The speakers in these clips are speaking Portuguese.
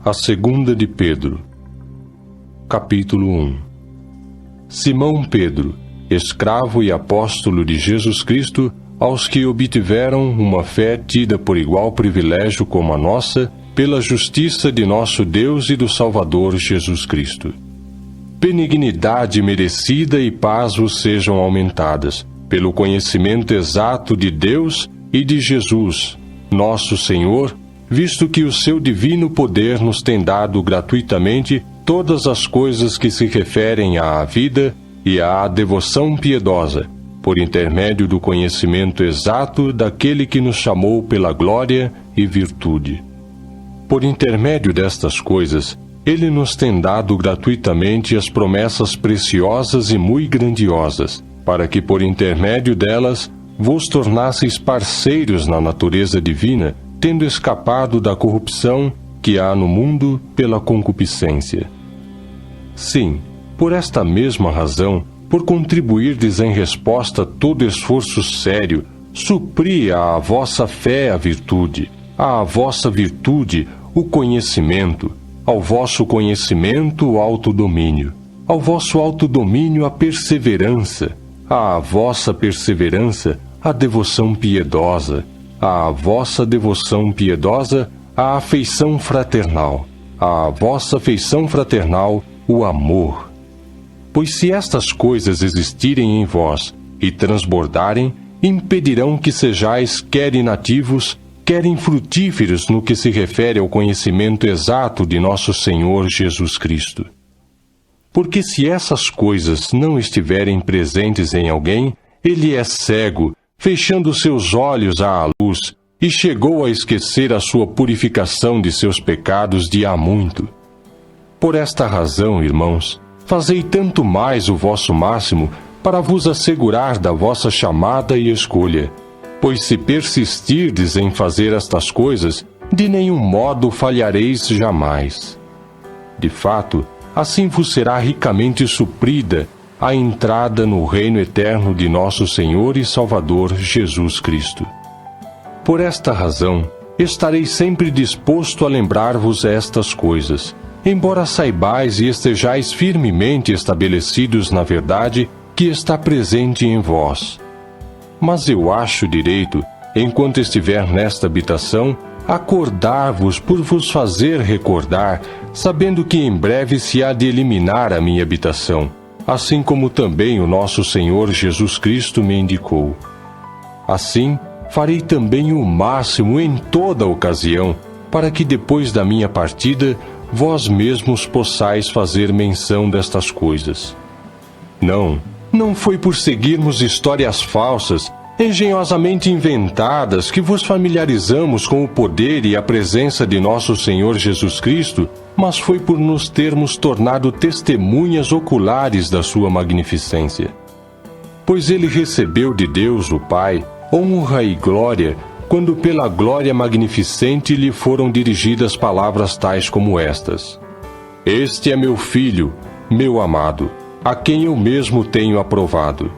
A segunda de Pedro. Capítulo 1. Simão Pedro, escravo e apóstolo de Jesus Cristo, aos que obtiveram uma fé tida por igual privilégio como a nossa, pela justiça de nosso Deus e do Salvador Jesus Cristo. Benignidade merecida e paz vos sejam aumentadas, pelo conhecimento exato de Deus e de Jesus, nosso Senhor, visto que o seu divino poder nos tem dado gratuitamente todas as coisas que se referem à vida e à devoção piedosa, por intermédio do conhecimento exato daquele que nos chamou pela glória e virtude. Por intermédio destas coisas, ele nos tem dado gratuitamente as promessas preciosas e muito grandiosas, para que por intermédio delas vos tornasseis parceiros na natureza divina, tendo escapado da corrupção que há no mundo pela concupiscência. Sim, por esta mesma razão, por contribuirdes em resposta a todo esforço sério, supri à vossa fé a virtude, à vossa virtude o conhecimento, ao vosso conhecimento o autodomínio, ao vosso autodomínio a perseverança, à vossa perseverança a devoção piedosa, à vossa devoção piedosa, a afeição fraternal, à vossa afeição fraternal, o amor. Pois se estas coisas existirem em vós e transbordarem, impedirão que sejais quer inativos, quer infrutíferos no que se refere ao conhecimento exato de nosso Senhor Jesus Cristo. Porque se essas coisas não estiverem presentes em alguém, ele é cego, fechando seus olhos à luz, e chegou a esquecer a sua purificação de seus pecados de há muito. Por esta razão, irmãos, fazei tanto mais o vosso máximo para vos assegurar da vossa chamada e escolha, pois se persistirdes em fazer estas coisas, de nenhum modo falhareis jamais. De fato, assim vos será ricamente suprida a entrada no reino eterno de nosso Senhor e Salvador Jesus Cristo. Por esta razão, estarei sempre disposto a lembrar-vos estas coisas, embora saibais e estejais firmemente estabelecidos na verdade que está presente em vós. Mas eu acho direito, enquanto estiver nesta habitação, acordar-vos por vos fazer recordar, sabendo que em breve se há de eliminar a minha habitação, assim como também o nosso Senhor Jesus Cristo me indicou. Assim, farei também o máximo em toda ocasião, para que depois da minha partida, vós mesmos possais fazer menção destas coisas. Não foi por seguirmos histórias falsas, engenhosamente inventadas, que vos familiarizamos com o poder e a presença de nosso Senhor Jesus Cristo, mas foi por nos termos tornado testemunhas oculares da sua magnificência. Pois ele recebeu de Deus, o Pai, honra e glória, quando pela glória magnificente lhe foram dirigidas palavras tais como estas: Este é meu Filho, meu amado, a quem eu mesmo tenho aprovado.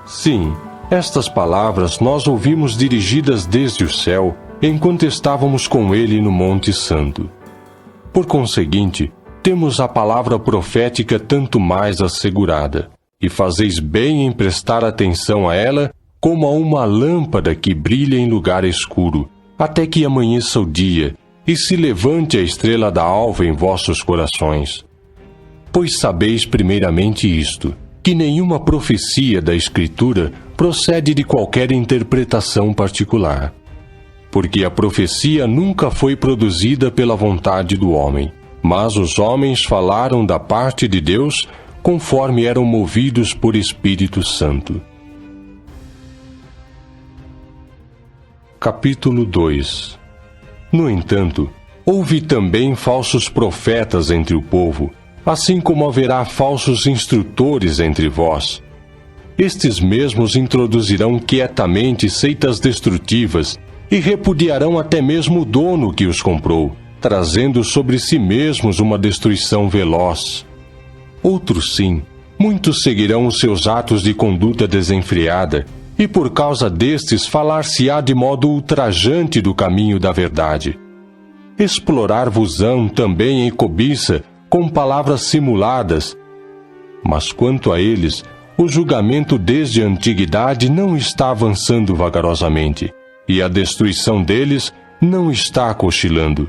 Sim, estas palavras nós ouvimos dirigidas desde o céu, enquanto estávamos com ele no Monte Santo. Por conseguinte, temos a palavra profética tanto mais assegurada, e fazeis bem em prestar atenção a ela, como a uma lâmpada que brilha em lugar escuro, até que amanheça o dia, e se levante a estrela da alva em vossos corações. Pois sabeis primeiramente isto, que nenhuma profecia da Escritura procede de qualquer interpretação particular. Porque a profecia nunca foi produzida pela vontade do homem, mas os homens falaram da parte de Deus conforme eram movidos por Espírito Santo. Capítulo 2. No entanto, houve também falsos profetas entre o povo, assim como haverá falsos instrutores entre vós. Estes mesmos introduzirão quietamente seitas destrutivas, e repudiarão até mesmo o dono que os comprou, trazendo sobre si mesmos uma destruição veloz. Outros sim, muitos seguirão os seus atos de conduta desenfreada, e por causa destes falar-se-á de modo ultrajante do caminho da verdade. Explorar-vos-ão também em cobiça, com palavras simuladas. Mas quanto a eles, o julgamento desde a antiguidade não está avançando vagarosamente, e a destruição deles não está cochilando.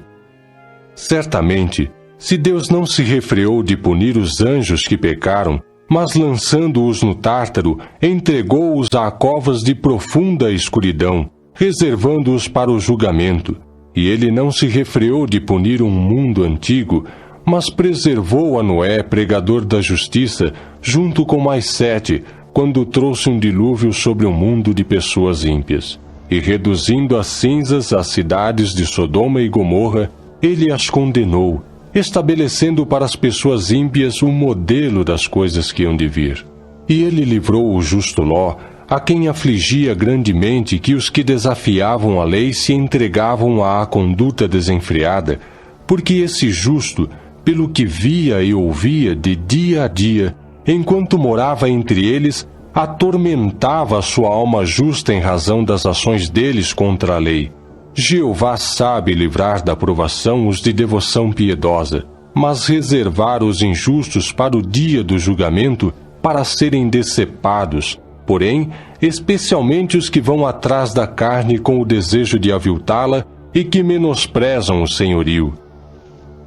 Certamente, se Deus não se refreou de punir os anjos que pecaram, mas lançando-os no Tártaro, entregou-os a covas de profunda escuridão, reservando-os para o julgamento. E ele não se refreou de punir um mundo antigo, mas preservou a Noé, pregador da justiça, junto com mais 7, quando trouxe um dilúvio sobre um mundo de pessoas ímpias. E reduzindo a cinzas as cidades de Sodoma e Gomorra, ele as condenou, estabelecendo para as pessoas ímpias um modelo das coisas que hão de vir. E ele livrou o justo Ló, a quem afligia grandemente que os que desafiavam a lei se entregavam à conduta desenfreada, porque esse justo, pelo que via e ouvia de dia a dia, enquanto morava entre eles, atormentava a sua alma justa em razão das ações deles contra a lei. Jeová sabe livrar da provação os de devoção piedosa, mas reservar os injustos para o dia do julgamento, para serem decepados, porém, especialmente os que vão atrás da carne com o desejo de aviltá-la e que menosprezam o senhorio.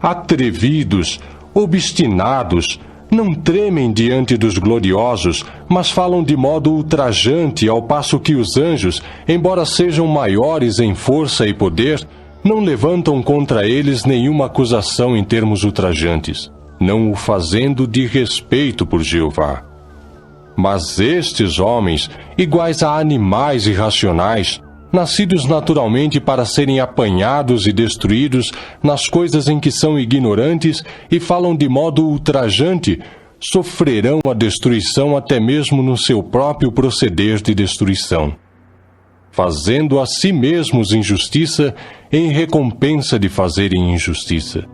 Atrevidos, obstinados, não tremem diante dos gloriosos, mas falam de modo ultrajante, ao passo que os anjos, embora sejam maiores em força e poder, não levantam contra eles nenhuma acusação em termos ultrajantes, não o fazendo de respeito por Jeová. Mas estes homens, iguais a animais irracionais, nascidos naturalmente para serem apanhados e destruídos nas coisas em que são ignorantes e falam de modo ultrajante, sofrerão a destruição até mesmo no seu próprio proceder de destruição, fazendo a si mesmos injustiça em recompensa de fazerem injustiça.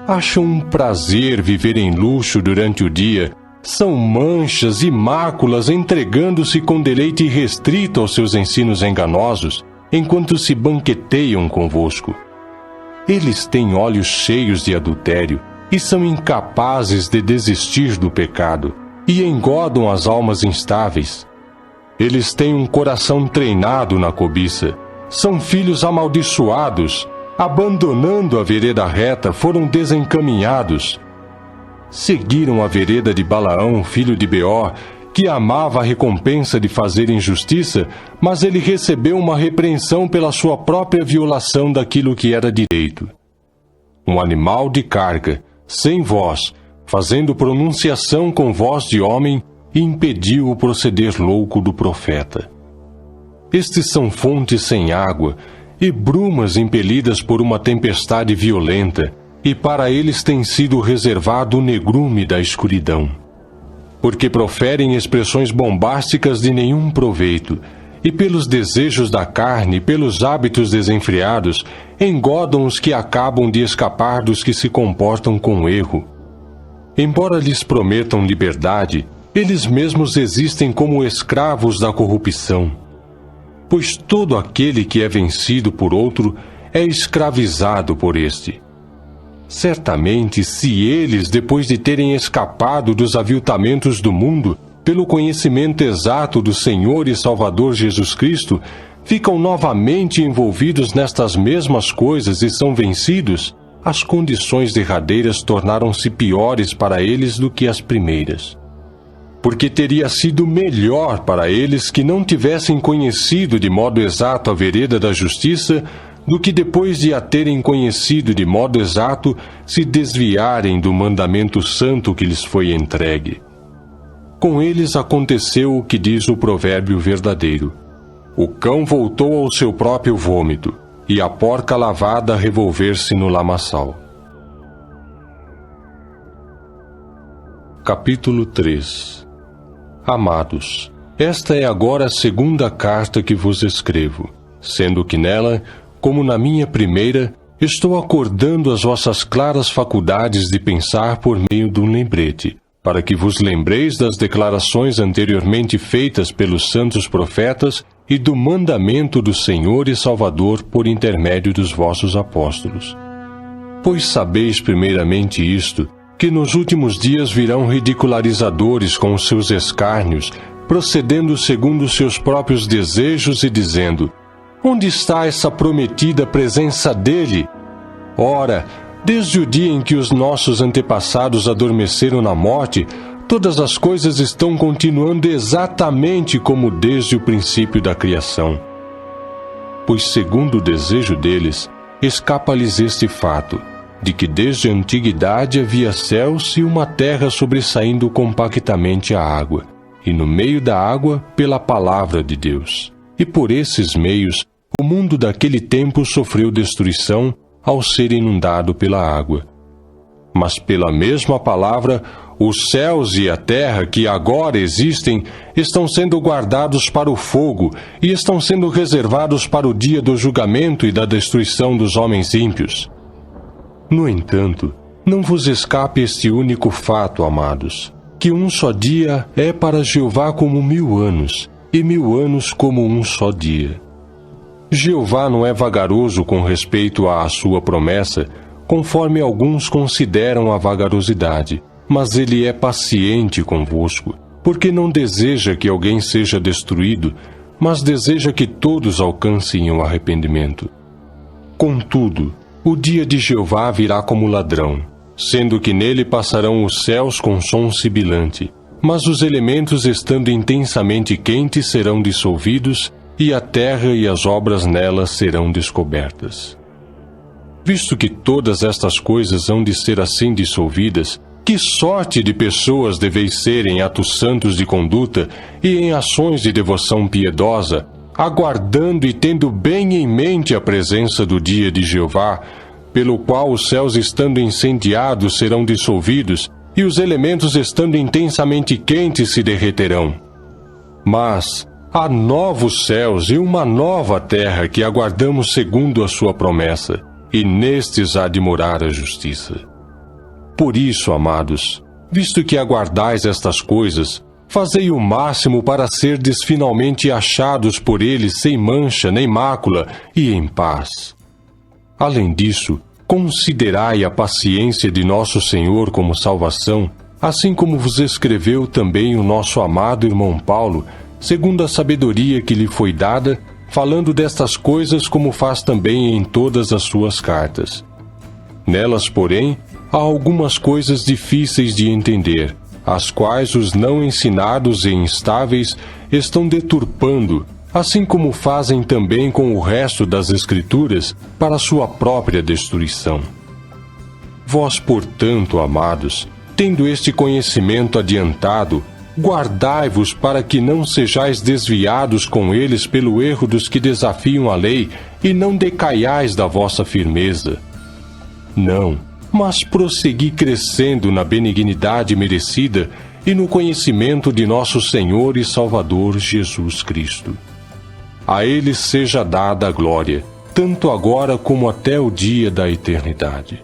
Acham um prazer viver em luxo durante o dia, são manchas e máculas entregando-se com deleite irrestrito aos seus ensinos enganosos, enquanto se banqueteiam convosco. Eles têm olhos cheios de adultério e são incapazes de desistir do pecado, e engodam as almas instáveis. Eles têm um coração treinado na cobiça, são filhos amaldiçoados, abandonando a vereda reta, foram desencaminhados. Seguiram a vereda de Balaão, filho de Beor, que amava a recompensa de fazer injustiça, mas ele recebeu uma repreensão pela sua própria violação daquilo que era direito. Um animal de carga, sem voz, fazendo pronunciação com voz de homem, impediu o proceder louco do profeta. Estes são fontes sem água e brumas impelidas por uma tempestade violenta, e para eles tem sido reservado o negrume da escuridão. Porque proferem expressões bombásticas de nenhum proveito, e pelos desejos da carne e pelos hábitos desenfreados, engodam os que acabam de escapar dos que se comportam com erro. Embora lhes prometam liberdade, eles mesmos existem como escravos da corrupção. Pois todo aquele que é vencido por outro é escravizado por este. Certamente, se eles, depois de terem escapado dos aviltamentos do mundo, pelo conhecimento exato do Senhor e Salvador Jesus Cristo, ficam novamente envolvidos nestas mesmas coisas e são vencidos, as condições derradeiras tornaram-se piores para eles do que as primeiras. Porque teria sido melhor para eles que não tivessem conhecido de modo exato a vereda da justiça, do que depois de a terem conhecido de modo exato, se desviarem do mandamento santo que lhes foi entregue. Com eles aconteceu o que diz o provérbio verdadeiro: o cão voltou ao seu próprio vômito, e a porca lavada a revolver-se no lamaçal. Capítulo 3. Amados, esta é agora a segunda carta que vos escrevo. sendo que nela, como na minha primeira, estou acordando as vossas claras faculdades de pensar por meio de um lembrete, para que vos lembreis das declarações anteriormente feitas pelos santos profetas e do mandamento do Senhor e Salvador por intermédio dos vossos apóstolos. Pois sabeis primeiramente isto, que nos últimos dias virão ridicularizadores com os seus escárnios, procedendo segundo os seus próprios desejos e dizendo: onde está essa prometida presença dele? Ora, desde o dia em que os nossos antepassados adormeceram na morte, todas as coisas estão continuando exatamente como desde o princípio da criação. Pois, segundo o desejo deles, escapa-lhes este fato, de que desde a antiguidade havia céus e uma terra sobressaindo compactamente a água, e no meio da água pela palavra de Deus. E por esses meios, o mundo daquele tempo sofreu destruição ao ser inundado pela água. Mas pela mesma palavra, os céus e a terra que agora existem estão sendo guardados para o fogo e estão sendo reservados para o dia do julgamento e da destruição dos homens ímpios. No entanto, não vos escape este único fato, amados, que um só dia é para Jeová como 1000 anos, e 1000 anos como um só dia. Jeová não é vagaroso com respeito à sua promessa, conforme alguns consideram a vagarosidade, mas ele é paciente convosco, porque não deseja que alguém seja destruído, mas deseja que todos alcancem o arrependimento. Contudo, o dia de Jeová virá como ladrão, sendo que nele passarão os céus com som sibilante, mas os elementos estando intensamente quentes serão dissolvidos, e a terra e as obras nela serão descobertas. Visto que todas estas coisas hão de ser assim dissolvidas, que sorte de pessoas deveis ser em atos santos de conduta e em ações de devoção piedosa, aguardando e tendo bem em mente a presença do dia de Jeová, pelo qual os céus estando incendiados serão dissolvidos, e os elementos estando intensamente quentes se derreterão. Mas há novos céus e uma nova terra que aguardamos segundo a sua promessa, e nestes há de morar a justiça. Por isso, amados, visto que aguardais estas coisas, fazei o máximo para serdes finalmente achados por ele sem mancha nem mácula e em paz. Além disso, considerai a paciência de nosso Senhor como salvação, assim como vos escreveu também o nosso amado irmão Paulo, segundo a sabedoria que lhe foi dada, falando destas coisas como faz também em todas as suas cartas. Nelas, porém, há algumas coisas difíceis de entender, as quais os não ensinados e instáveis estão deturpando, assim como fazem também com o resto das Escrituras, para sua própria destruição. Vós, portanto, amados, tendo este conhecimento adiantado, guardai-vos para que não sejais desviados com eles pelo erro dos que desafiam a lei, e não decaiais da vossa firmeza. Não, mas prossegui crescendo na benignidade merecida e no conhecimento de nosso Senhor e Salvador Jesus Cristo. A ele seja dada a glória, tanto agora como até o dia da eternidade.